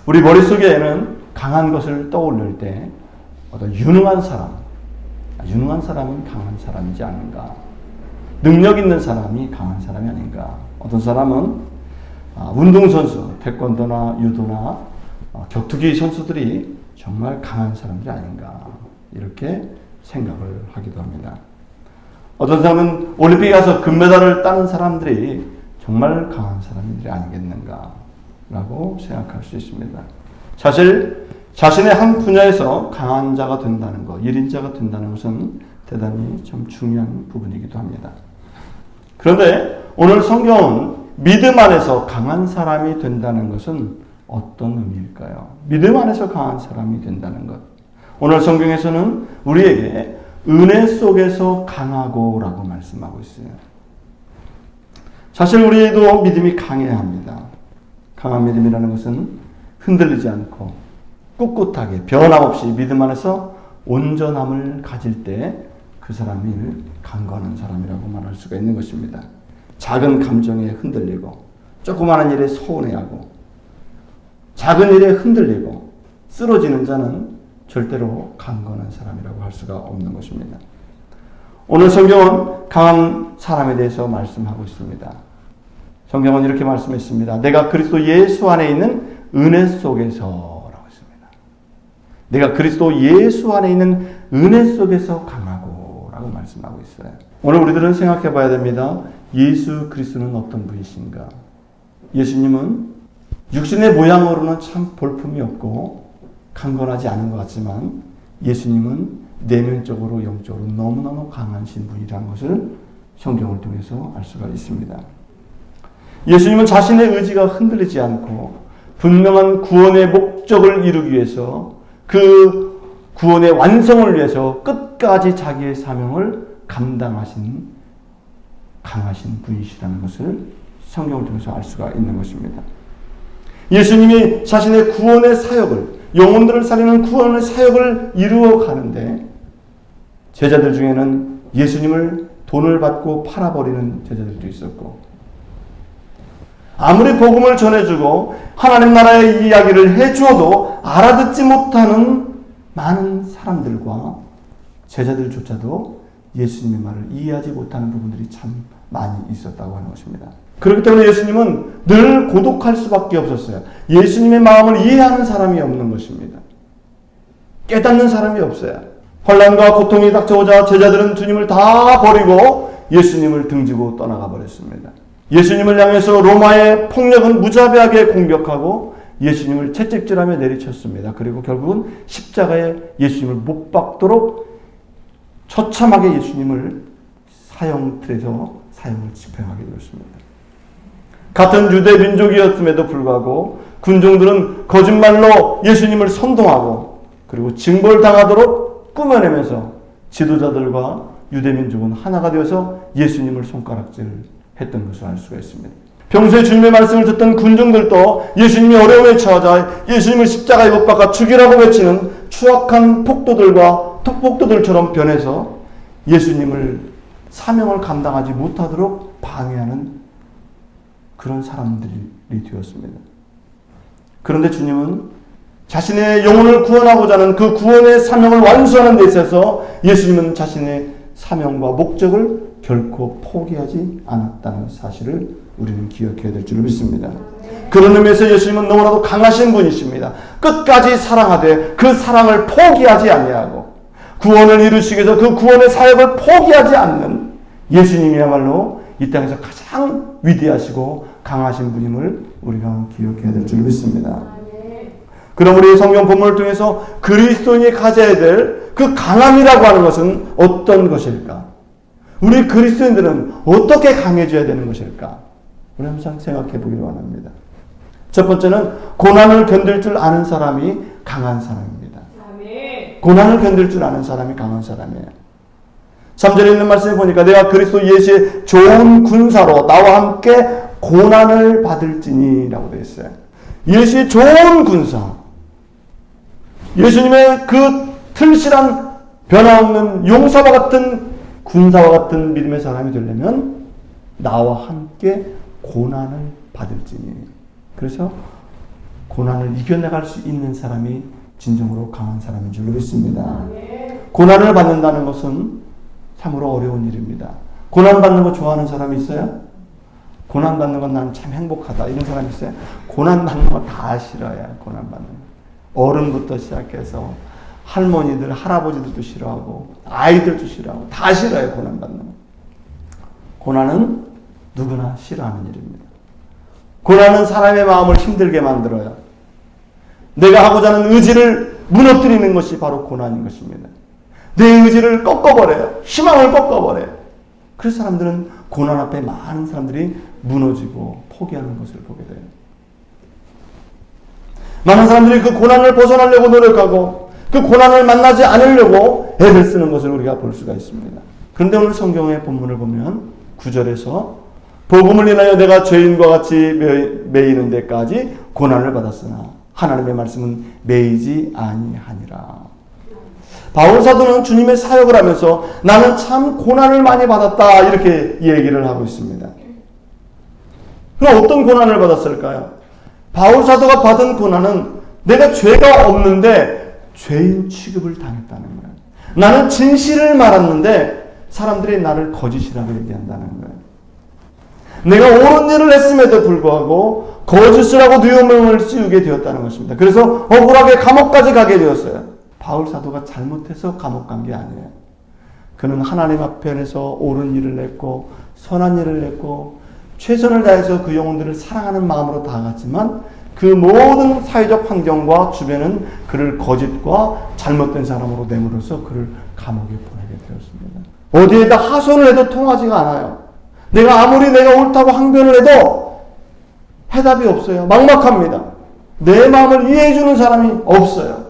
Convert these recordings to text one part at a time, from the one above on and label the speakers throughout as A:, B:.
A: 우리 머릿속에는 강한 것을 떠올릴 때 어떤 유능한 사람은 강한 사람이지 않은가? 능력 있는 사람이 강한 사람이 아닌가? 어떤 사람은 운동선수, 태권도나 유도나 격투기 선수들이 정말 강한 사람들이 아닌가? 이렇게 생각을 하기도 합니다. 어떤 사람은 올림픽에 가서 금메달을 따는 사람들이 정말 강한 사람들이 아니겠는가? 라고 생각할 수 있습니다. 사실 자신의 한 분야에서 강한 자가 된다는 것, 1인자가 된다는 것은 대단히 좀 중요한 부분이기도 합니다. 그런데 오늘 성경은 믿음 안에서 강한 사람이 된다는 것은 어떤 의미일까요? 믿음 안에서 강한 사람이 된다는 것. 오늘 성경에서는 우리에게 은혜 속에서 강하고 라고 말씀하고 있어요. 사실 우리도 믿음이 강해야 합니다. 강한 믿음이라는 것은 흔들리지 않고 꿋꿋하게 변함없이 믿음 안에서 온전함을 가질 때 그 사람이 강건한 사람이라고 말할 수가 있는 것입니다. 작은 감정에 흔들리고 조그마한 일에 서운해하고 작은 일에 흔들리고 쓰러지는 자는 절대로 강건한 사람이라고 할 수가 없는 것입니다. 오늘 성경은 강한 사람에 대해서 말씀하고 있습니다. 성경은 이렇게 말씀했습니다. 내가 그리스도 예수 안에 있는 은혜 속에서 라고 했습니다. 내가 그리스도 예수 안에 있는 은혜 속에서 강하고 라고 말씀하고 있어요. 오늘 우리들은 생각해 봐야 됩니다. 예수 그리스도는 어떤 분이신가? 예수님은 육신의 모양으로는 참 볼품이 없고 강건하지 않은 것 같지만 예수님은 내면적으로 영적으로 너무너무 강하신 분이라는 것을 성경을 통해서 알 수가 있습니다. 예수님은 자신의 의지가 흔들리지 않고 분명한 구원의 목적을 이루기 위해서 그 구원의 완성을 위해서 끝까지 자기의 사명을 감당하신 강하신 분이시라는 것을 성경을 통해서 알 수가 있는 것입니다. 예수님이 자신의 구원의 사역을, 영혼들을 살리는 구원의 사역을 이루어 가는데 제자들 중에는 예수님을 돈을 받고 팔아버리는 제자들도 있었고 아무리 복음을 전해주고 하나님 나라의 이야기를 해주어도 알아듣지 못하는 많은 사람들과 제자들조차도 예수님의 말을 이해하지 못하는 부분들이 참 많이 있었다고 하는 것입니다. 그렇기 때문에 예수님은 늘 고독할 수밖에 없었어요. 예수님의 마음을 이해하는 사람이 없는 것입니다. 깨닫는 사람이 없어요. 환난과 고통이 닥쳐오자 제자들은 주님을 다 버리고 예수님을 등지고 떠나가 버렸습니다. 예수님을 향해서 로마의 폭력은 무자비하게 공격하고 예수님을 채찍질하며 내리쳤습니다. 그리고 결국은 십자가에 예수님을 못 박도록 처참하게 예수님을 사형틀에서 사형을 집행하게 되었습니다. 같은 유대 민족이었음에도 불구하고 군중들은 거짓말로 예수님을 선동하고 그리고 징벌당하도록 꾸며내면서 지도자들과 유대 민족은 하나가 되어서 예수님을 손가락질했던 것을 알 수가 있습니다. 평소에 주님의 말씀을 듣던 군중들도 예수님이 어려움에 처하자 예수님을 십자가에 못 박아 죽이라고 외치는 추악한 폭도들처럼 변해서 예수님을 사명을 감당하지 못하도록 방해하는 그런 사람들이 되었습니다. 그런데 주님은 자신의 영혼을 구원하고자 하는 그 구원의 사명을 완수하는 데 있어서 예수님은 자신의 사명과 목적을 결코 포기하지 않았다는 사실을 우리는 기억해야 될 줄 믿습니다. 그런 의미에서 예수님은 너무나도 강하신 분이십니다. 끝까지 사랑하되 그 사랑을 포기하지 아니하고 구원을 이루시기 위해서 그 구원의 사역을 포기하지 않는 예수님이야말로 이 땅에서 가장 위대하시고 강하신 분임을 우리가 기억해야 될 줄 믿습니다. 그럼 우리 성경 본문을 통해서 그리스도인이 가져야 될 그 강함이라고 하는 것은 어떤 것일까? 우리 그리스도인들은 어떻게 강해져야 되는 것일까? 우리 항상 생각해 보기를 원합니다. 첫 번째는 고난을 견딜 줄 아는 사람이 강한 사람입니다. 고난을 견딜 줄 아는 사람이 강한 사람이에요. 3절에 있는 말씀에 보니까 내가 그리스도 예수의 좋은 군사로 나와 함께 고난을 받을지니 라고 되어 있어요. 예수의 좋은 군사, 예수님의 그 튼실한 변화없는 용사와 같은 군사와 같은 믿음의 사람이 되려면 나와 함께 고난을 받을지니. 그래서 고난을 이겨나갈 수 있는 사람이 진정으로 강한 사람인 줄로 믿습니다. 고난을 받는다는 것은 참으로 어려운 일입니다. 고난 받는 거 좋아하는 사람이 있어요? 고난 받는 건 난 참 행복하다 이런 사람이 있어요? 고난 받는 거 다 싫어요. 고난 받는 거. 어른부터 시작해서 할머니들, 할아버지들도 싫어하고 아이들도 싫어하고 다 싫어요. 고난 받는 거. 고난은 누구나 싫어하는 일입니다. 고난은 사람의 마음을 힘들게 만들어요. 내가 하고자 하는 의지를 무너뜨리는 것이 바로 고난인 것입니다. 내 의지를 꺾어버려요. 희망을 꺾어버려요. 그래서 사람들은 고난 앞에 많은 사람들이 무너지고 포기하는 것을 보게 돼요. 많은 사람들이 그 고난을 벗어나려고 노력하고 그 고난을 만나지 않으려고 애를 쓰는 것을 우리가 볼 수가 있습니다. 그런데 오늘 성경의 본문을 보면 9절에서 복음을 인하여 내가 죄인과 같이 매이는 데까지 고난을 받았으나 하나님의 말씀은 매이지 아니하니라. 바울 사도는 주님의 사역을 하면서 나는 참 고난을 많이 받았다 이렇게 얘기를 하고 있습니다. 그럼 어떤 고난을 받았을까요? 바울 사도가 받은 고난은 내가 죄가 없는데 죄인 취급을 당했다는 거예요. 나는 진실을 말했는데 사람들이 나를 거짓이라고 얘기한다는 거예요. 내가 옳은 일을 했음에도 불구하고 거짓을 하고 뉘우침을 씌우게 되었다는 것입니다. 그래서 억울하게 감옥까지 가게 되었어요. 바울 사도가 잘못해서 감옥 간 게 아니에요. 그는 하나님 앞에서 옳은 일을 했고 선한 일을 했고 최선을 다해서 그 영혼들을 사랑하는 마음으로 다가갔지만 그 모든 사회적 환경과 주변은 그를 거짓과 잘못된 사람으로 내므로서 그를 감옥에 보내게 되었습니다. 어디에다 하소연을 해도 통하지가 않아요. 아무리 내가 옳다고 항변을 해도 해답이 없어요. 막막합니다. 내 마음을 이해해 주는 사람이 없어요.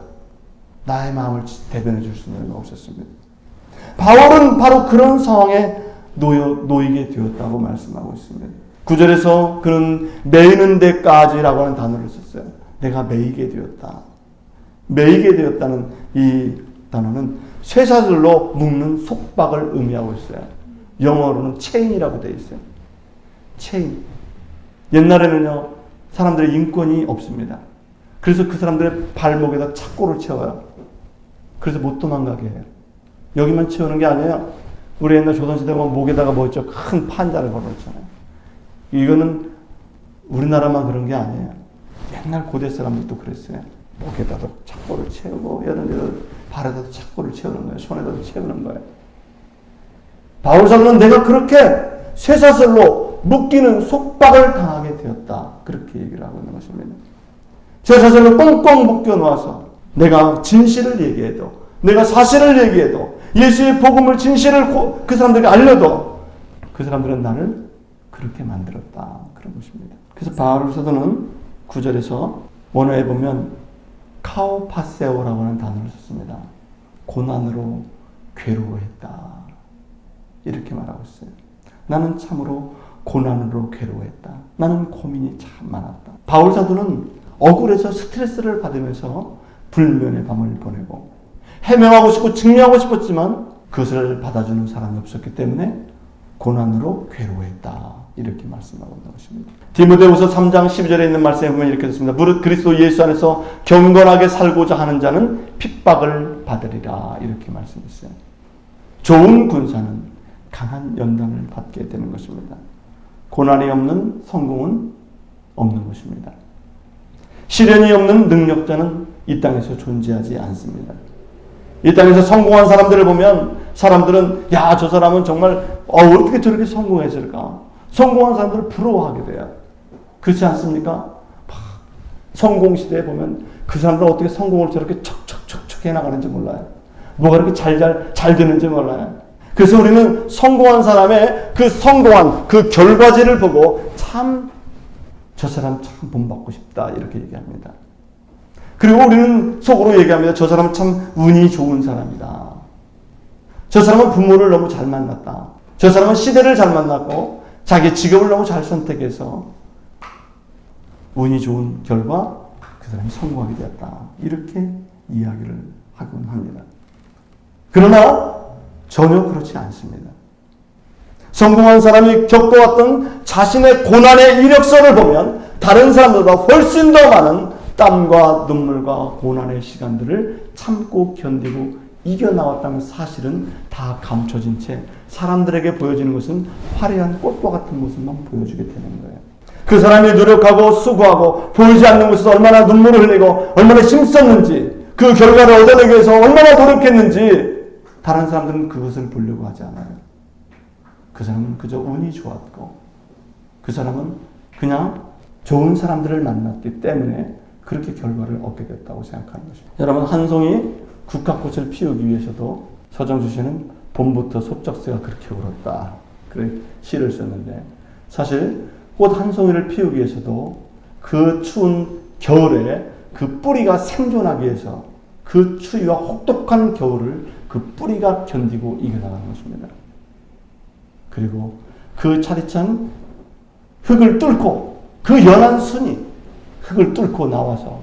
A: 나의 마음을 대변해 줄 수는 없었습니다. 바울은 바로 그런 상황에 놓이게 되었다고 말씀하고 있습니다. 9절에서 그는 매이는 데까지라고 하는 단어를 썼어요. 내가 매이게 되었다. 매이게 되었다는 이 단어는 쇠사슬로 묶는 속박을 의미하고 있어요. 영어로는 체인이라고 되어 있어요. 체인. 옛날에는요, 사람들의 인권이 없습니다. 그래서 그 사람들의 발목에다 착고를 채워요. 그래서 못 도망가게 해요. 여기만 채우는 게 아니에요. 우리 옛날 조선시대 보면 목에다가 뭐 있죠? 큰 판자를 걸어놓잖아요. 이거는 우리나라만 그런 게 아니에요. 옛날 고대 사람들도 그랬어요. 목에다도 착고를 채우고, 이런 데도 발에다도 착고를 채우는 거예요. 손에다도 채우는 거예요. 바울 사도는 내가 그렇게 쇠사슬로 묶이는 속박을 당하게 되었다. 그렇게 얘기를 하고 있는 것입니다. 쇠사슬로 꽁꽁 묶여 놓아서 내가 진실을 얘기해도, 내가 사실을 얘기해도, 예수의 복음을 진실을 그 사람들에게 알려도 그 사람들은 나를 그렇게 만들었다. 그런 것입니다. 그래서 바울 사도는 9절에서 원어에 보면 카오파세오라고 하는 단어를 썼습니다. 고난으로 괴로워했다. 이렇게 말하고 있어요. 나는 참으로 고난으로 괴로워했다. 나는 고민이 참 많았다. 바울 사도는 억울해서 스트레스를 받으면서 불면의 밤을 보내고 해명하고 싶고 증명하고 싶었지만 그것을 받아주는 사람이 없었기 때문에 고난으로 괴로워했다. 이렇게 말씀하고 있는 것입니다. 디모데후서 3장 12절에 있는 말씀에 보면 이렇게 됐습니다. 무릇 그리스도 예수 안에서 경건하게 살고자 하는 자는 핍박을 받으리라. 이렇게 말씀했어요. 좋은 군사는 강한 연단을 받게 되는 것입니다. 고난이 없는 성공은 없는 것입니다. 시련이 없는 능력자는 이 땅에서 존재하지 않습니다. 이 땅에서 성공한 사람들을 보면 사람들은 야, 저 사람은 정말 어떻게 저렇게 성공했을까? 성공한 사람들을 부러워하게 돼요. 그렇지 않습니까? 성공 시대에 보면 그 사람들은 어떻게 성공을 저렇게 척척척척 해나가는지 몰라요. 뭐가 그렇게 잘 되는지 몰라요. 그래서 우리는 성공한 사람의 그 성공한 그 결과지를 보고 참 저 사람 참 본받고 싶다 이렇게 얘기합니다. 그리고 우리는 속으로 얘기합니다. 저 사람은 참 운이 좋은 사람이다. 저 사람은 부모를 너무 잘 만났다. 저 사람은 시대를 잘 만났고 자기 직업을 너무 잘 선택해서 운이 좋은 결과 그 사람이 성공하게 되었다. 이렇게 이야기를 하곤 합니다. 그러나 전혀 그렇지 않습니다. 성공한 사람이 겪어왔던 자신의 고난의 이력서를 보면 다른 사람들보다 훨씬 더 많은 땀과 눈물과 고난의 시간들을 참고 견디고 이겨나왔다는 사실은 다 감춰진 채 사람들에게 보여지는 것은 화려한 꽃과 같은 모습만 보여주게 되는 거예요. 그 사람이 노력하고 수고하고 보이지 않는 곳에서 얼마나 눈물을 흘리고 얼마나 힘썼는지, 그 결과를 얻어내기 위해서 얼마나 노력했는지 다른 사람들은 그것을 보려고 하지 않아요. 그 사람은 그저 운이 좋았고 그 사람은 그냥 좋은 사람들을 만났기 때문에 그렇게 결과를 얻게 됐다고 생각하는 것입니다. 여러분, 한 송이 국화꽃을 피우기 위해서도 서정주 씨는 봄부터 섭작새가 그렇게 울었다, 그래 시를 썼는데, 사실 꽃 한 송이를 피우기 위해서도 그 추운 겨울에 그 뿌리가 생존하기 위해서 그 추위와 혹독한 겨울을 그 뿌리가 견디고 이겨나가는 것입니다. 그리고 그 차디찬 흙을 뚫고, 그 연한 순이 흙을 뚫고 나와서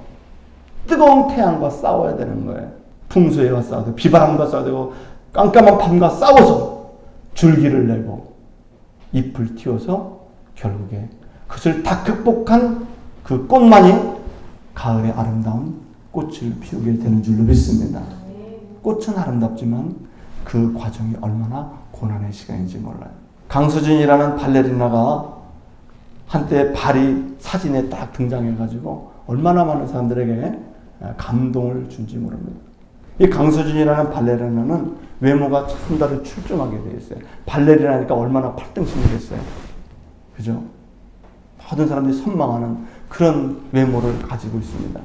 A: 뜨거운 태양과 싸워야 되는 거예요. 풍수해와 싸워야 되고 비바람과 싸워야 되고 깜깜한 밤과 싸워서 줄기를 내고 잎을 틔워서 결국에 그것을 다 극복한 그 꽃만이 가을의 아름다운 꽃을 피우게 되는 줄로 믿습니다. 꽃은 아름답지만 그 과정이 얼마나 고난의 시간인지 몰라요. 강수진이라는 발레리나가 한때 발이 사진에 딱 등장해가지고 얼마나 많은 사람들에게 감동을 준지 모릅니다. 이 강수진이라는 발레리나는 외모가 참다를 출중하게 되어 있어요. 발레리나니까 얼마나 팔등신이겠어요. 그죠? 모든 사람들이 선망하는 그런 외모를 가지고 있습니다.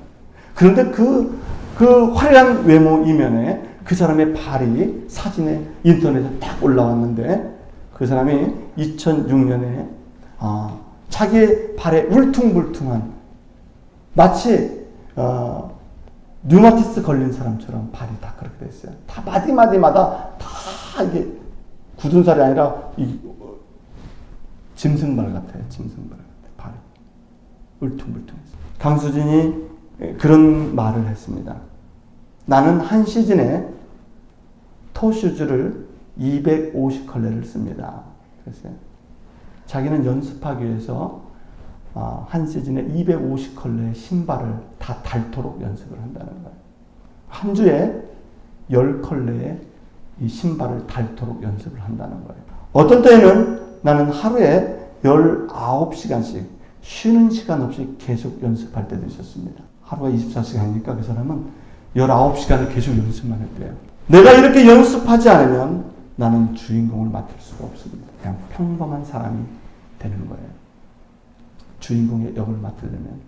A: 그런데 그 화려한 외모 이면에 그 사람의 발이 사진에 인터넷에 딱 올라왔는데, 그 사람이 2006년에 자기의 발에 울퉁불퉁한, 마치 류마티스 걸린 사람처럼 발이 다 그렇게 됐어요. 다 마디마디마다 다 이게 굳은 살이 아니라 짐승발 같아요. 짐승발 같아요. 발이 울퉁불퉁했어요. 강수진이 그런 말을 했습니다. 나는 한 시즌에 토슈즈를 250컬레를 씁니다. 그랬어요. 자기는 연습하기 위해서 한 시즌에 250컬레의 신발을 다 닳도록 연습을 한다는 거예요. 한 주에 10컬레의 이 신발을 닳도록 연습을 한다는 거예요. 어떤 때에는 나는 하루에 19시간씩 쉬는 시간 없이 계속 연습할 때도 있었습니다. 하루가 24시간이니까 그 사람은 19시간을 계속 연습만 했대요. 내가 이렇게 연습하지 않으면 나는 주인공을 맡을 수가 없습니다. 그냥 평범한 사람이 되는 거예요. 주인공의 역을 맡으려면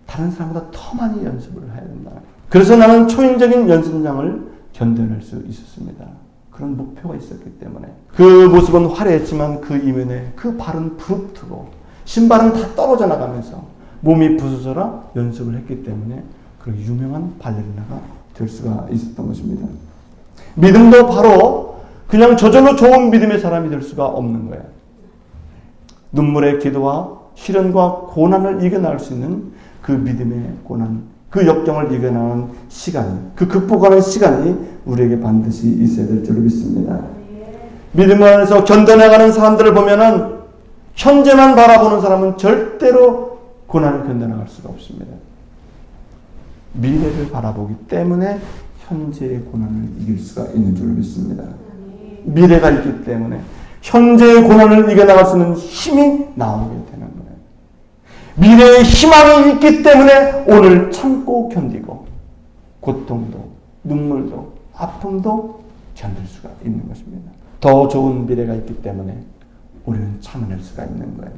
A: 다른 사람보다 더 많이 연습을 해야 된다. 그래서 나는 초인적인 연습량을 견뎌낼 수 있었습니다. 그런 목표가 있었기 때문에. 그 모습은 화려했지만 그 이면에 그 발은 부릅뜨고 신발은 다 떨어져 나가면서 몸이 부서져라 연습을 했기 때문에 그 유명한 발레리나가 될 수가 있었던 것입니다. 믿음도 바로 그냥 저절로 좋은 믿음의 사람이 될 수가 없는 거예요. 눈물의 기도와 시련과 고난을 이겨낼 수 있는 그 믿음의 고난, 그 역경을 이겨나가는 시간, 그 극복하는 시간이 우리에게 반드시 있어야 될 줄로 믿습니다. 믿음 안에서 견뎌나가는 사람들을 보면은 현재만 바라보는 사람은 절대로 고난을 견뎌나갈 수가 없습니다. 미래를 바라보기 때문에 현재의 고난을 이길 수가 있는 줄로 믿습니다. 미래가 있기 때문에 현재의 고난을 이겨나갈 수 있는 힘이 나오게 되는 거예요. 미래의 희망이 있기 때문에 오늘 참고 견디고 고통도 눈물도 아픔도 견딜 수가 있는 것입니다. 더 좋은 미래가 있기 때문에 우리는 참아낼 수가 있는 거예요.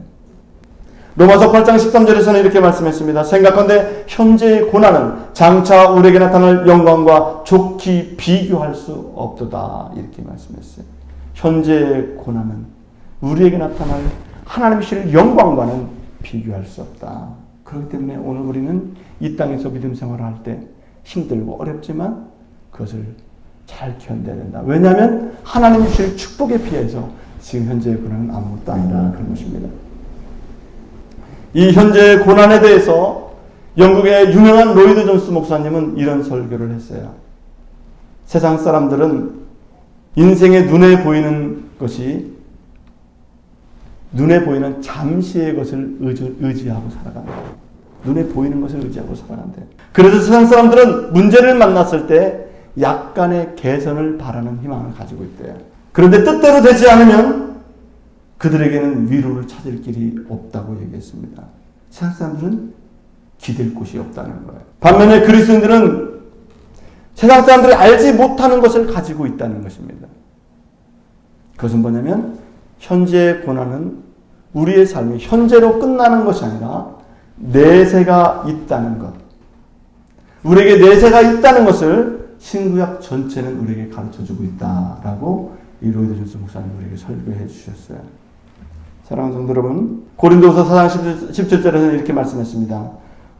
A: 로마서 8장 13절에서는 이렇게 말씀했습니다. 생각한데 현재의 고난은 장차 우리에게 나타날 영광과 좋게 비교할 수 없도다. 이렇게 말씀했어요. 현재의 고난은 우리에게 나타날 하나님의 실 영광과는 비교할 수 없다. 그렇기 때문에 오늘 우리는 이 땅에서 믿음 생활을 할 때 힘들고 어렵지만 그것을 잘 견뎌야 된다. 왜냐하면 하나님의 주실 축복에 비해서 지금 현재의 고난은 아무것도 아니라 그런 것입니다. 이 현재의 고난에 대해서 영국의 유명한 로이드 존스 목사님은 이런 설교를 했어요. 세상 사람들은 인생의 눈에 보이는 것이 눈에 보이는 잠시의 것을 의지하고 살아간다. 눈에 보이는 것을 의지하고 살아간대. 그래서 세상 사람들은 문제를 만났을 때 약간의 개선을 바라는 희망을 가지고 있대요. 그런데 뜻대로 되지 않으면 그들에게는 위로를 찾을 길이 없다고 얘기했습니다. 세상 사람들은 기댈 곳이 없다는 거예요. 반면에 그리스도인들은 세상 사람들이 알지 못하는 것을 가지고 있다는 것입니다. 그것은 뭐냐면 현재의 고난은 우리의 삶이 현재로 끝나는 것이 아니라 내세가 있다는 것. 우리에게 내세가 있다는 것을 신구약 전체는 우리에게 가르쳐주고 있다라고 이 로이드 존스 목사님 우리에게 설교해 주셨어요. 사랑하는 성도 여러분, 고린도서 4장 17절에서는 이렇게 말씀했습니다.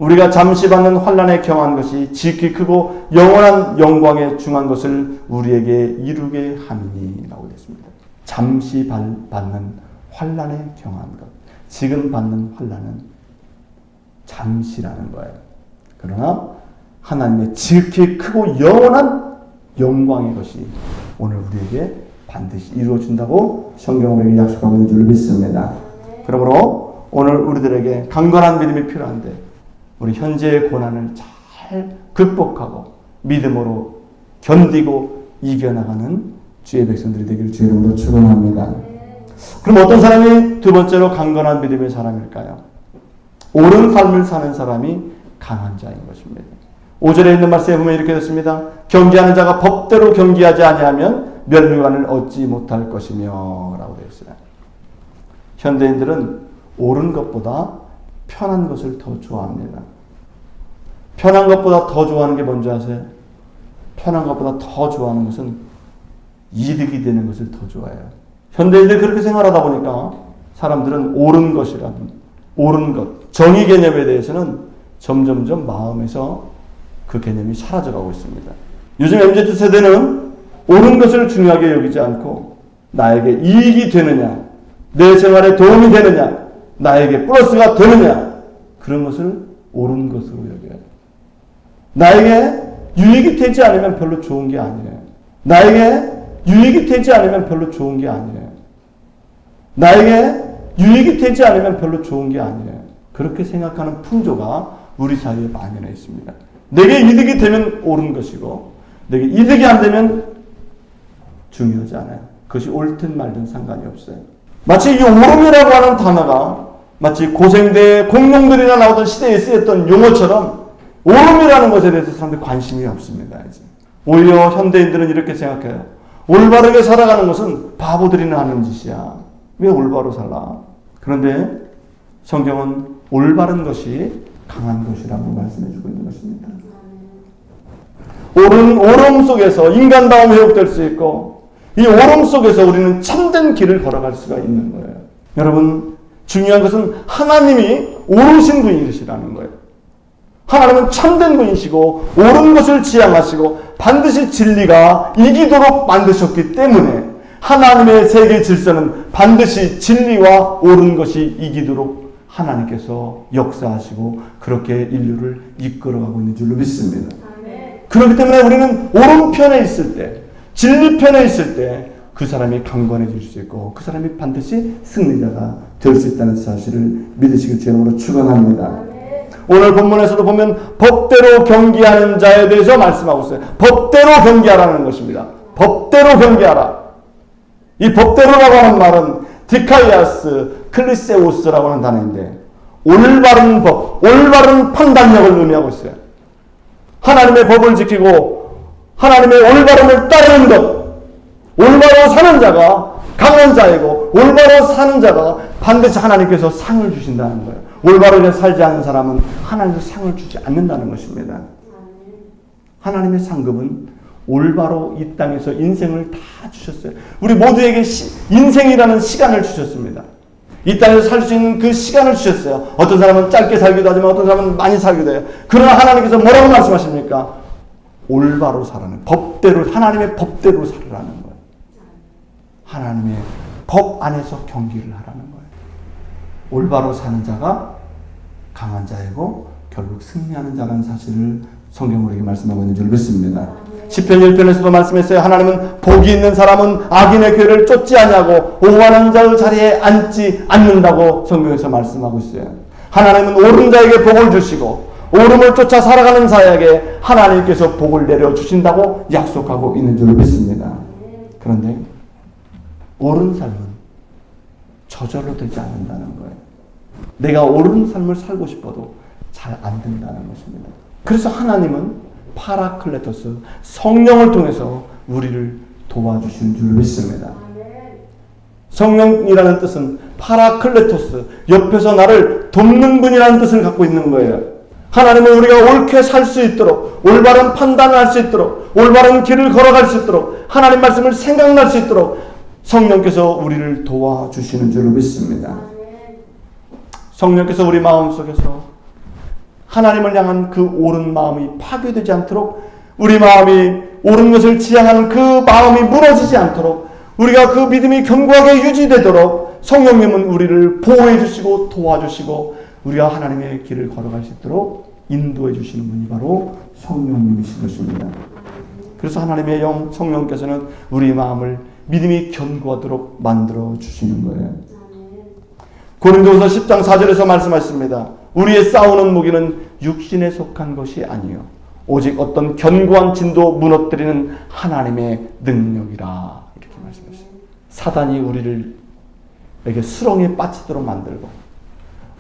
A: 우리가 잠시 받는 환난에 경한 것이 지극히 크고 영원한 영광에 중한 것을 우리에게 이루게 함이니 라고 했습니다. 잠시 받는 환난에 경한 것. 지금 받는 환난은 잠시라는 거예요. 그러나 하나님의 지극히 크고 영원한 영광의 것이 오늘 우리에게 반드시 이루어진다고 성경은 우리에게 약속하고 있는 줄 믿습니다. 그러므로 오늘 우리들에게 강건한 믿음이 필요한데 우리 현재의 고난을 잘 극복하고 믿음으로 견디고 이겨나가는 주의 백성들이 되기를 주의 이름으로 축원합니다. 그럼 어떤 사람이 두 번째로 강건한 믿음의 사람일까요? 옳은 삶을 사는 사람이 강한 자인 것입니다. 5절에 있는 말씀에 보면 이렇게 됐습니다. 경계하는 자가 법대로 경계하지 아니하면 면류관을 얻지 못할 것이며 라고 되어 있어요. 현대인들은 옳은 것보다 편한 것을 더 좋아합니다. 편한 것보다 더 좋아하는 게 뭔지 아세요? 편한 것보다 더 좋아하는 것은 이득이 되는 것을 더 좋아해요. 현대인들이 그렇게 생활하다 보니까 사람들은 옳은 것이라는 옳은 것, 정의 개념에 대해서는 점점점 마음에서 그 개념이 사라져가고 있습니다. 요즘 MZ세대는 옳은 것을 중요하게 여기지 않고 나에게 이익이 되느냐, 내 생활에 도움이 되느냐, 나에게 플러스가 되느냐, 그런 것을 옳은 것으로 여겨요. 나에게 유익이 되지 않으면 별로 좋은 게 아니에요. 나에게 유익이 되지 않으면 별로 좋은 게 아니에요. 나에게 유익이 되지 않으면 별로 좋은 게 아니에요. 그렇게 생각하는 풍조가 우리 사회에 만연해 있습니다. 내게 이득이 되면 옳은 것이고 내게 이득이 안 되면 중요하지 않아요. 그것이 옳든 말든 상관이 없어요. 마치 이 옳음이라고 하는 단어가 마치 고생대 공룡들이나 나오던 시대에 쓰였던 용어처럼 옳음이라는 것에 대해서 사람들이 관심이 없습니다. 이제. 오히려 현대인들은 이렇게 생각해요. 올바르게 살아가는 것은 바보들이나 하는 짓이야. 왜 올바로 살라? 그런데 성경은 올바른 것이 강한 것이라고 말씀해주고 있는 것입니다. 옳음 속에서 인간다움이 회복될 수 있고 이 옳음 속에서 우리는 참된 길을 걸어갈 수가 있는 거예요. 여러분, 중요한 것은 하나님이 옳으신 분이시라는 거예요. 하나님은 참된 분이시고 옳은 것을 지향하시고 반드시 진리가 이기도록 만드셨기 때문에 하나님의 세계 질서는 반드시 진리와 옳은 것이 이기도록 하나님께서 역사하시고 그렇게 인류를 이끌어가고 있는 줄로 믿습니다. 그렇기 때문에 우리는 옳은 편에 있을 때, 진리 편에 있을 때 그 사람이 강건해질 수 있고 그 사람이 반드시 승리자가 될 수 있다는 사실을 믿으시길 주님으로 축원합니다. 오늘 본문에서도 보면 법대로 경계하는 자에 대해서 말씀하고 있어요. 법대로 경계하라는 것입니다. 법대로 경계하라. 이 법대로라고 하는 말은 디카이아스 클리세우스라고 하는 단어인데 올바른 법, 올바른 판단력을 의미하고 있어요. 하나님의 법을 지키고 하나님의 올바름을 따르는 것, 올바로 사는 자가 강한 자이고 올바로 사는 자가 반드시 하나님께서 상을 주신다는 거예요. 올바르게 살지 않는 사람은 하나님께서 상을 주지 않는다는 것입니다. 하나님의 상급은 올바로 이 땅에서 인생을 다 주셨어요. 우리 모두에게 인생이라는 시간을 주셨습니다. 이 땅에서 살 수 있는 그 시간을 주셨어요. 어떤 사람은 짧게 살기도 하지만 어떤 사람은 많이 살기도 해요. 그러나 하나님께서 뭐라고 말씀하십니까? 올바로 살라는 법대로, 하나님의 법대로 살라는 거예요. 하나님의 법 안에서 경기를 하라는 거예요. 올바로 사는 자가 강한 자이고 결국 승리하는 자라는 사실을 성경 우리에게 말씀하고 있는 줄 믿습니다. 시편 1편에서도 말씀했어요. 하나님은 복이 있는 사람은 악인의 궤를 쫓지 않냐고 오만한 자의 자리에 앉지 않는다고 성경에서 말씀하고 있어요. 하나님은 옳은 자에게 복을 주시고 옳음을 쫓아 살아가는 자에게 하나님께서 복을 내려주신다고 약속하고 있는 줄 믿습니다. 그런데 옳은 삶은 저절로 되지 않는다는 거예요. 내가 옳은 삶을 살고 싶어도 잘 안 된다는 것입니다. 그래서 하나님은 파라클레토스, 성령을 통해서 우리를 도와주시는 줄 믿습니다. 성령이라는 뜻은 파라클레토스, 옆에서 나를 돕는 분이라는 뜻을 갖고 있는 거예요. 하나님은 우리가 옳게 살 수 있도록, 올바른 판단을 할 수 있도록, 올바른 길을 걸어갈 수 있도록, 하나님 말씀을 생각날 수 있도록 성령께서 우리를 도와주시는 줄 믿습니다. 성령께서 우리 마음속에서 하나님을 향한 그 옳은 마음이 파괴되지 않도록, 우리 마음이 옳은 것을 지향하는 그 마음이 무너지지 않도록, 우리가 그 믿음이 견고하게 유지되도록 성령님은 우리를 보호해 주시고 도와주시고 우리가 하나님의 길을 걸어갈 수 있도록 인도해 주시는 분이 바로 성령님이신 것입니다. 그래서 하나님의 영 성령께서는 우리 마음을 믿음이 견고하도록 만들어 주시는 거예요. 고린도후서 10장 4절에서 말씀하십니다. 우리의 싸우는 무기는 육신에 속한 것이 아니요 오직 어떤 견고한 진도 무너뜨리는 하나님의 능력이라. 이렇게 말씀하셨습니다. 사단이 우리에게 수렁에 빠지도록 만들고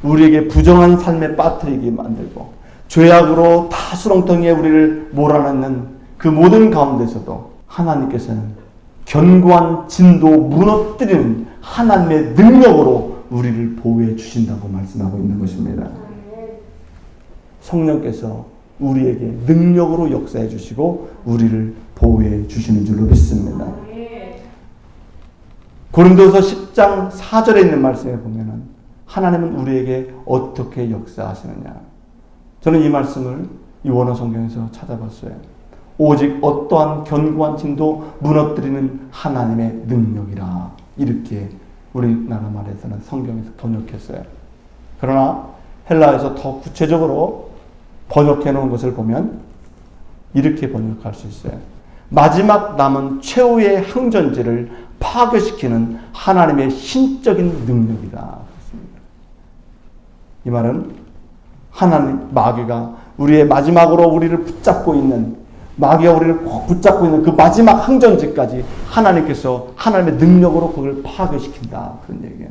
A: 우리에게 부정한 삶에 빠뜨리게 만들고 죄악으로 다 수렁텅이에 우리를 몰아넣는 그 모든 가운데서도 하나님께서는 견고한 진도 무너뜨리는 하나님의 능력으로 우리를 보호해 주신다고 말씀하고 있는 것입니다. 성령께서 우리에게 능력으로 역사해 주시고 우리를 보호해 주시는 줄로 믿습니다. 고린도서 10장 4절에 있는 말씀에 보면은 하나님은 우리에게 어떻게 역사하시느냐. 저는 이 말씀을 이 원어 성경에서 찾아봤어요. 오직 어떠한 견고한 진도 무너뜨리는 하나님의 능력이라. 이렇게 우리나라 말에서는 성경에서 번역했어요. 그러나 헬라에서 더 구체적으로 번역해 놓은 것을 보면 이렇게 번역할 수 있어요. 마지막 남은 최후의 항전지를 파괴시키는 하나님의 신적인 능력이다. 그렇습니다. 이 말은 하나님, 마귀가 우리의 마지막으로 우리를 붙잡고 있는, 마귀가 우리를 꼭 붙잡고 있는 그 마지막 항전지까지 하나님께서 하나님의 능력으로 그걸 파괴시킨다. 그런 얘기예요.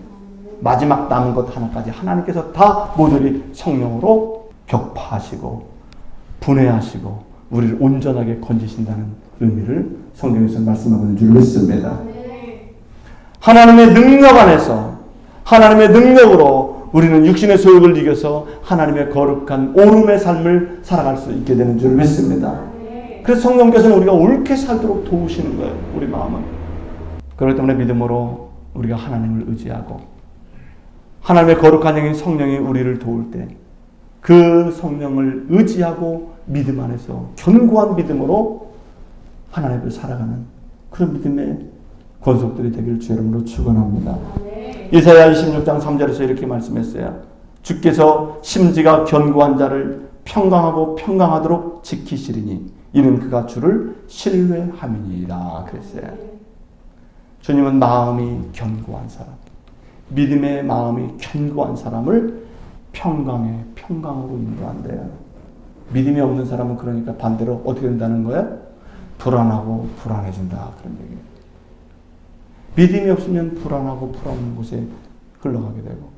A: 마지막 남은 것 하나까지 하나님께서 다 모조리 성령으로 격파하시고 분해하시고 우리를 온전하게 건지신다는 의미를 성경에서 말씀하고 있는 줄 믿습니다. 하나님의 능력 안에서 하나님의 능력으로 우리는 육신의 소욕을 이겨서 하나님의 거룩한 오름의 삶을 살아갈 수 있게 되는 줄 믿습니다. 그래서 성령께서는 우리가 옳게 살도록 도우시는 거예요. 우리 마음은. 그렇기 때문에 믿음으로 우리가 하나님을 의지하고 하나님의 거룩한 영인 성령이 우리를 도울 때 그 성령을 의지하고 믿음 안에서 견고한 믿음으로 하나님을 살아가는 그런 믿음의 권속들이 되길 주 이름으로 축원합니다. 이사야 26장 3절에서 이렇게 말씀했어요. 주께서 심지가 견고한 자를 평강하고 평강하도록 지키시리니 이는 그가 주를 신뢰함이니라 그랬어요. 주님은 마음이 견고한 사람, 믿음의 마음이 견고한 사람을 평강에 평강으로 인도한대요. 믿음이 없는 사람은 그러니까 반대로 어떻게 된다는 거예요? 불안하고 불안해진다 그런 얘기예요. 믿음이 없으면 불안하고 불안한 곳에 흘러가게 되고,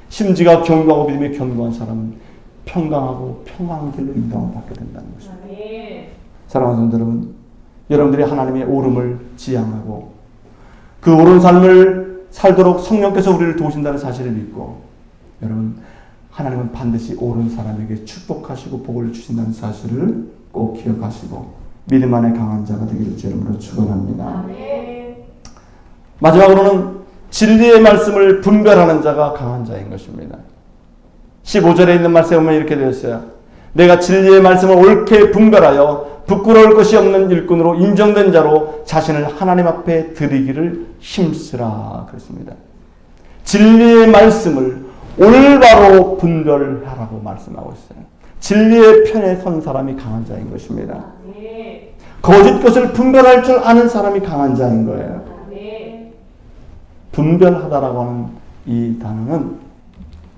A: 심지가 견고하고 믿음이 견고한 사람은 평강하고 평강한 길로 인도함을 받게 된다는 것입니다. 사랑하는 성도 여러분, 여러분들이 하나님의 오름을 지향하고 그 옳은 삶을 살도록 성령께서 우리를 도우신다는 사실을 믿고, 여러분 하나님은 반드시 옳은 사람에게 축복하시고 복을 주신다는 사실을 꼭 기억하시고 믿음 안에 강한 자가 되기를 주 이름으로 축원합니다. 마지막으로는 진리의 말씀을 분별하는 자가 강한 자인 것입니다. 15절에 있는 말씀에 보면 이렇게 되어 있어요. 내가 진리의 말씀을 옳게 분별하여 부끄러울 것이 없는 일꾼으로 인정된 자로 자신을 하나님 앞에 드리기를 힘쓰라 그랬습니다. 진리의 말씀을 올바로 분별하라고 말씀하고 있어요. 진리의 편에 선 사람이 강한 자인 것입니다. 거짓 것을 분별할 줄 아는 사람이 강한 자인 거예요. 분별하다라고 하는 이 단어는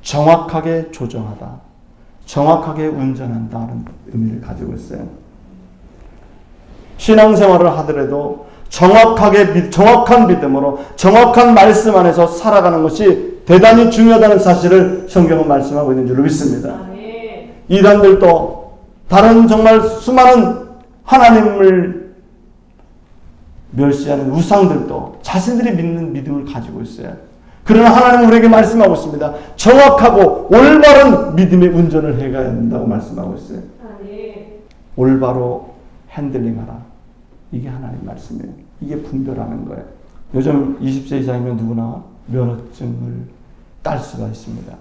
A: 정확하게 조정하다, 정확하게 운전한다는 의미를 가지고 있어요. 신앙생활을 하더라도 정확한 믿음으로 정확한 말씀 안에서 살아가는 것이 대단히 중요하다는 사실을 성경은 말씀하고 있는 줄로 믿습니다. 이단들도 다른 정말 수많은 하나님을 멸시하는 우상들도 자신들이 믿는 믿음을 가지고 있어요. 그러나 하나님은 우리에게 말씀하고 있습니다. 정확하고 올바른 믿음의 운전을 해가야 된다고 말씀하고 있어요. 올바로 핸들링하라. 이게 하나님 말씀이에요. 이게 분별하는 거예요. 요즘 20세 이상이면 누구나 면허증을 딸 수가 있습니다.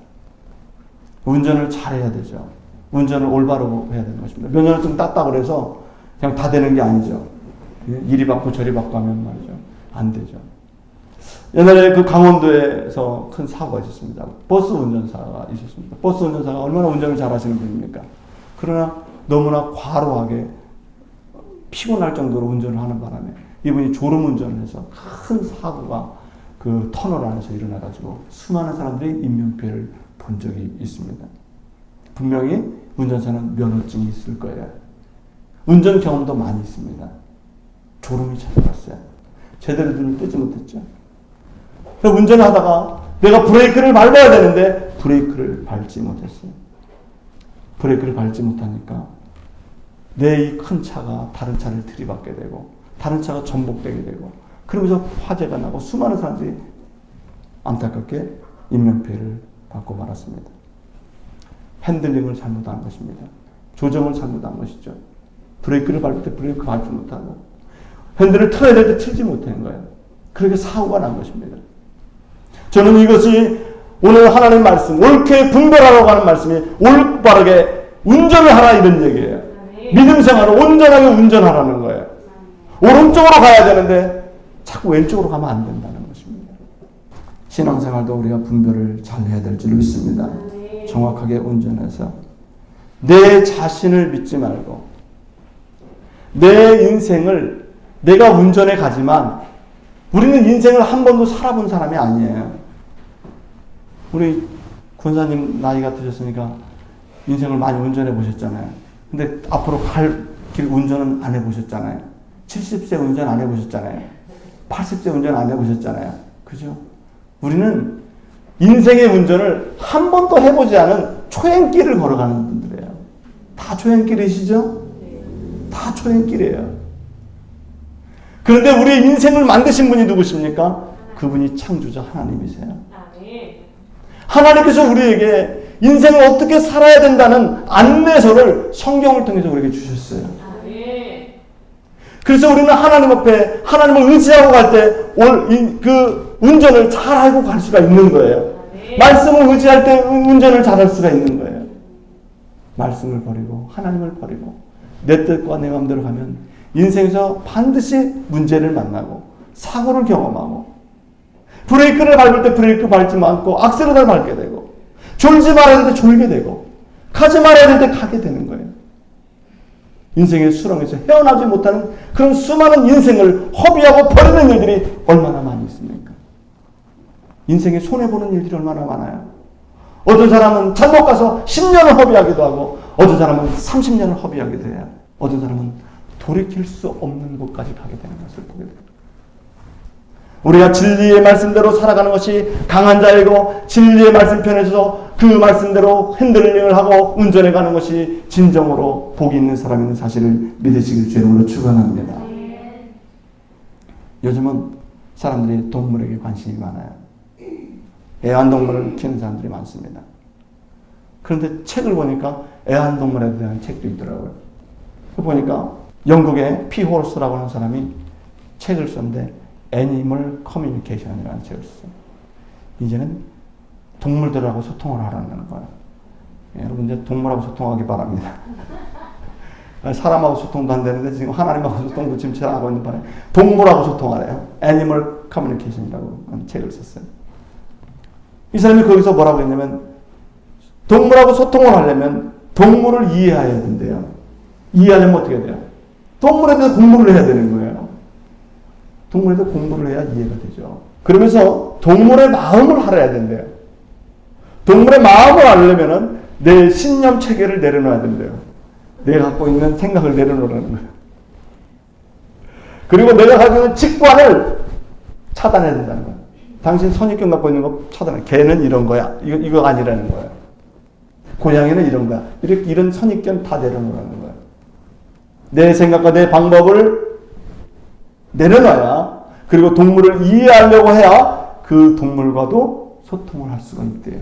A: 운전을 잘해야 되죠. 운전을 올바로 해야 되는 것입니다. 면허증 땄다고 해서 그냥 다 되는 게 아니죠. 이리 받고 저리 받고 하면 말이죠. 안 되죠. 옛날에 그 강원도에서 큰 사고가 있었습니다. 버스 운전사가 있었습니다. 버스 운전사가 얼마나 운전을 잘하시는 분입니까? 그러나 너무나 과로하게 피곤할 정도로 운전을 하는 바람에 이분이 졸음 운전을 해서 큰 사고가 그 터널 안에서 일어나가지고 수많은 사람들이 인명피해를 본 적이 있습니다. 분명히 운전사는 면허증이 있을 거예요. 운전 경험도 많이 있습니다. 졸음이 찾아갔어요. 제대로 눈을 뜨지 못했죠. 운전을 하다가 내가 브레이크를 밟아야 되는데 브레이크를 밟지 못했어요. 브레이크를 밟지 못하니까 내 이 큰 차가 다른 차를 들이받게 되고 다른 차가 전복되게 되고 그러면서 화재가 나고 수많은 사람들이 안타깝게 인명피해를 받고 말았습니다. 핸들링을 잘못한 것입니다. 조정을 잘못한 것이죠. 브레이크를 밟을 때 브레이크 밟지 못하고 핸들을 틀어야 될 때 틀지 못한 거예요. 그렇게 사고가 난 것입니다. 저는 이것이 오늘 하나님 말씀, 옳게 분별하라고 하는 말씀이 올바르게 운전을 하라 이런 얘기예요. 믿음 생활을 온전하게 운전하라는 거예요. 오른쪽으로 가야 되는데 자꾸 왼쪽으로 가면 안 된다는 것입니다. 신앙생활도 우리가 분별을 잘 해야 될 줄 믿습니다. 정확하게 운전해서 내 자신을 믿지 말고 내 인생을 내가 운전해 가지만 우리는 인생을 한 번도 살아본 사람이 아니에요. 우리 권사님 나이가 드셨으니까 인생을 많이 운전해 보셨잖아요. 근데 앞으로 갈 길 운전은 안 해보셨잖아요. 70세 운전 안 해보셨잖아요. 80세 운전 안 해보셨잖아요. 그죠? 우리는 인생의 운전을 한 번도 해보지 않은 초행길을 걸어가는 분들이에요. 다 초행길이시죠? 다 초행길이에요. 그런데 우리의 인생을 만드신 분이 누구십니까? 그분이 창조자 하나님이세요. 하나님께서 우리에게 인생을 어떻게 살아야 된다는 안내서를 성경을 통해서 우리에게 주셨어요. 그래서 우리는 하나님 앞에 하나님을 의지하고 갈 때 그 운전을 잘 알고 갈 수가 있는 거예요. 말씀을 의지할 때 운전을 잘 할 수가 있는 거예요. 말씀을 버리고 하나님을 버리고 내 뜻과 내 마음대로 가면 인생에서 반드시 문제를 만나고 사고를 경험하고 브레이크를 밟을 때 브레이크 밟지 않고 악셀을 밟게 되고 졸지 말아야 될 때 졸게 되고 가지 말아야 될 때 가게 되는 거예요. 인생의 수렁에서 헤어나지 못하는 그런 수많은 인생을 허비하고 버리는 일들이 얼마나 많이 있습니까? 인생에 손해보는 일들이 얼마나 많아요. 어떤 사람은 잘못 가서 10년을 허비하기도 하고 어떤 사람은 30년을 허비하기도 해요. 어떤 사람은 돌이킬 수 없는 곳까지 가게 되는 것을 보게 됩니다. 우리가 진리의 말씀대로 살아가는 것이 강한 자이고 진리의 말씀 편에서 그 말씀대로 핸들링을 하고 운전해가는 것이 진정으로 복이 있는 사람인 사실을 믿으시길 주님으로 축원합니다. 요즘은 사람들이 동물에게 관심이 많아요. 애완동물을 키우는 사람들이 많습니다. 그런데 책을 보니까 애완동물에 대한 책도 있더라고요. 보니까 영국의 피 호르스라고 하는 사람이 책을 썼는데 애니멀 커뮤니케이션이라는 책을 썼어요. 이제는 동물들하고 소통을 하라는 거예요. 여러분 이제 동물하고 소통하기 바랍니다. 사람하고 소통도 안 되는데 지금 하나님하고 소통도 지금 잘 하고 있는 바람에 동물하고 소통하래요. 애니멀 커뮤니케이션이라고 하는 책을 썼어요. 이 사람이 거기서 뭐라고 했냐면 동물하고 소통을 하려면 동물을 이해해야 된대요. 이해하려면 어떻게 돼요? 동물에 대해서 공부를 해야 되는 거예요. 동물에 대해서 공부를 해야 이해가 되죠. 그러면서 동물의 마음을 알아야 된대요. 동물의 마음을 알려면은 내 신념 체계를 내려놔야 된대요. 내가 갖고 있는 생각을 내려놓으라는 거예요. 그리고 내가 가지고 있는 직관을 차단해야 된다는 거예요. 당신 선입견 갖고 있는 거 차단해. 개는 이런 거야. 이거 아니라는 거예요. 고양이는 이런 거야. 이런 선입견 다 내려놓으라는 거예요. 내 생각과 내 방법을 내려놔야, 그리고 동물을 이해하려고 해야 그 동물과도 소통을 할 수가 있대요.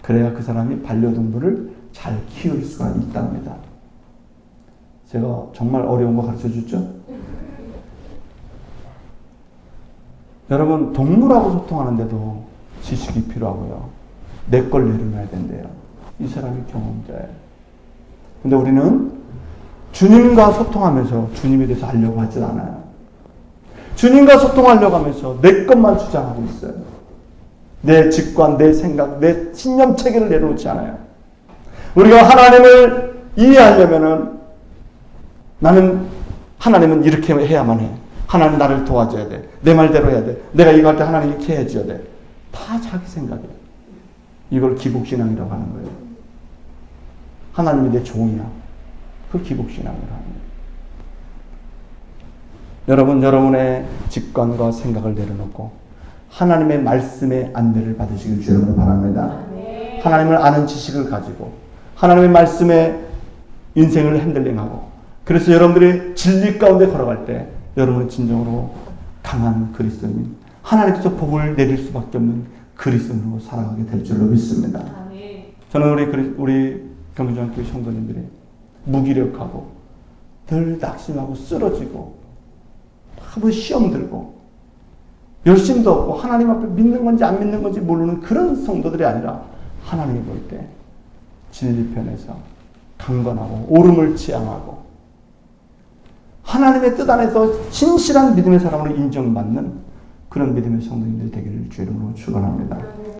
A: 그래야 그 사람이 반려동물을 잘 키울 수가 있답니다. 제가 정말 어려운 거 가르쳐 줬죠? 여러분, 동물하고 소통하는데도 지식이 필요하고요. 내 걸 내려놔야 된대요. 이 사람이 경험자예요. 근데 우리는 주님과 소통하면서 주님에 대해서 알려고 하지 않아요. 주님과 소통하려고 하면서 내 것만 주장하고 있어요. 내 직관, 내 생각, 내 신념 체계를 내려놓지 않아요. 우리가 하나님을 이해하려면은 나는 하나님은 이렇게 해야만 해. 하나님 나를 도와줘야 돼. 내 말대로 해야 돼. 내가 이거 할 때 하나님 이렇게 해줘야 돼. 다 자기 생각이에요. 이걸 기복신앙이라고 하는 거예요. 하나님이 내 종이야. 그 기복신앙이라고 하는 거예요. 여러분, 여러분의 직관과 생각을 내려놓고 하나님의 말씀의 안내를 받으시길 주님으로 바랍니다. 하나님을 아는 지식을 가지고 하나님의 말씀에 인생을 핸들링하고, 그래서 여러분들이 진리 가운데 걸어갈 때 여러분은 진정으로 강한 그리스도인, 하나님께서 복을 내릴 수밖에 없는 그리스도인으로 살아가게 될 줄로 믿습니다. 저는 우리 경주장교회 성도님들이 무기력하고 늘 낙심하고 쓰러지고 한번 시험 들고 열심도 없고 하나님 앞에 믿는 건지 안 믿는 건지 모르는 그런 성도들이 아니라, 하나님이 볼 때 진리편에서 강건하고 옳음을 지향하고 하나님의 뜻 안에서 신실한 믿음의 사람으로 인정받는 그런 믿음의 성도님들이 되기를 주 이름으로 축원합니다.